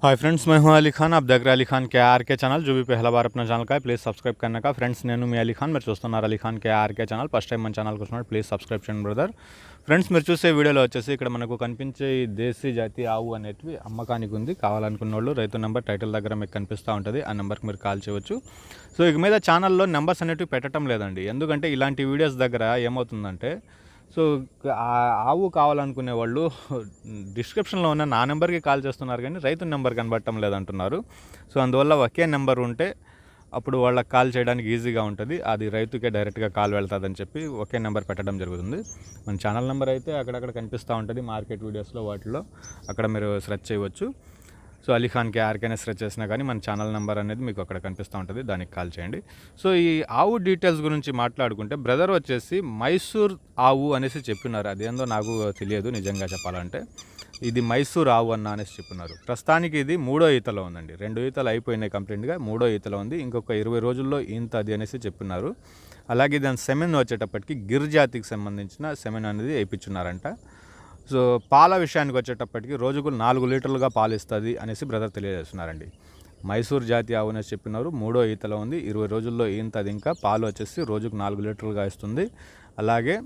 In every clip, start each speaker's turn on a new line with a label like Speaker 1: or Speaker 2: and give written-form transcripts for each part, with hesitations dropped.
Speaker 1: Hi friends, मैं हूं अली खान। आप देख रहे हैं अली खान के आर के चैनल। जो भी पहला बार अपना ఛానల్ का है ప్లీజ్ సబ్స్క్రైబ్ करने का। ఫ్రెండ్స్ నేను మీ అలీ ఖాన్, మీరు చూస్తున్నారు అలీ ఖాన్ కే ఆర్కే ఛానల్। ఫస్ట్ టైం మన ఛానల్కి వస్తున్నారు ప్లీజ్ సబ్స్క్రైబ్ చేయండి బ్రదర్। ఫ్రెండ్స్, మీరు చూసే వీడియోలో వచ్చేసి ఇక్కడ మనకు కనిపించే ఈ దేశీ జాతి ఆవు అనేటివి అమ్మకానికి ఉంది। కావాలనుకున్న వాళ్ళు రైతు నెంబర్ టైటిల్ దగ్గర మీకు కనిపిస్తూ ఉంటుంది, ఆ నెంబర్కి మీరు కాల్ చేయవచ్చు। సో ఇక మీద ఛానల్లో నెంబర్స్ అనేటివి పెట్టడం లేదండి, ఎందుకంటే ఇలాంటి వీడియోస్ దగ్గర ఏమవుతుందంటే సో ఆవు కావాలనుకునే వాళ్ళు డిస్క్రిప్షన్లో ఉన్న నా నెంబర్కి కాల్ చేస్తున్నారు, కానీ రైతు నెంబర్ కనబడటం లేదంటున్నారు। సో అందువల్ల ఒకే నెంబర్ ఉంటే అప్పుడు వాళ్ళకి కాల్ చేయడానికి ఈజీగా ఉంటుంది, అది రైతుకే డైరెక్ట్గా కాల్ వెళ్తుందని చెప్పి ఒకే నెంబర్ పెట్టడం జరుగుతుంది। మన ఛానల్ నెంబర్ అయితే అక్కడక్కడ కనిపిస్తూ ఉంటుంది, మార్కెట్ వీడియోస్లో వాటిలో అక్కడ మీరు సెర్చ్ చేయవచ్చు। సో అలీ ఖాన్ కే ఆర్కేనే సెర్చ్ చేసినా కానీ మన ఛానల్ నెంబర్ అనేది మీకు అక్కడ కనిపిస్తూ ఉంటుంది, దానికి కాల్ చేయండి। సో ఈ ఆవు డీటెయిల్స్ గురించి మాట్లాడుకుంటే బ్రదర్ వచ్చేసి మైసూర్ ఆవు అనేసి చెప్పినారు, అదేందో నాకు తెలియదు నిజంగా చెప్పాలంటే। ఇది మైసూర్ ఆవు అన్న అనేసి చెప్పినారు। ప్రస్తుతానికి ఇది 3వ ఈతలో ఉందండి, 2 ఈతలు అయిపోయినాయి కంప్లీట్గా, 3వ ఈతలో ఉంది, ఇంకొక 20 రోజుల్లో ఈంత అది అనేసి చెప్పినారు। అలాగే దాని సెమెన్ వచ్చేటప్పటికి గిర్ జాతికి సంబంధించిన సెమెన్ అనేది వేయించున్నారంట। సో పాల విషయానికి వచ్చేటప్పటికి రోజుకు 4 లీటర్లుగా పాలు ఇస్తుంది అనేసి బ్రదర్ తెలియజేస్తున్నారండి। మైసూర్ జాతి ఆవు అనేసి చెప్పినారు, 3వ ఈతలో ఉంది, 20 రోజుల్లో ఈంతది, ఇంకా పాలు వచ్చేసి రోజుకు 4 లీటర్లుగా ఇస్తుంది। అలాగే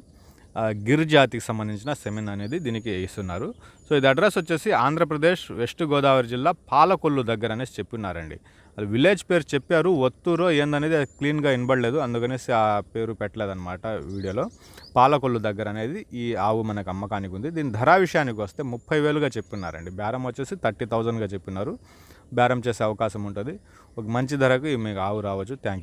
Speaker 1: గిర్ జాతికి సంబంధించిన సెమెన్ అనేది దీనికి ఇస్తున్నారు। సో ఇది అడ్రస్ వచ్చేసి ఆంధ్రప్రదేశ్ వెస్ట్ గోదావరి జిల్లా పాలకొల్లు దగ్గర అనేసి చెప్పినారండి। అది విలేజ్ పేరు చెప్పారు, ఒత్తూరో ఏందనేది క్లీన్గా వినబడలేదు, అందుకనేసి ఆ పేరు పెట్టలేదన్నమాట వీడియోలో। పాలకొల్లు దగ్గర అనేది ఈ ఆవు మనకు అమ్మకానికి ఉంది। దీని ధర విషయానికి వస్తే 30,000గా చెప్పినారండి, బేరం వచ్చేసి 30,000గా చెప్పినారు, బేరం చేసే అవకాశం ఉంటుంది, ఒక మంచి ధరకు మీకు ఆవు రావచ్చు। Thank you.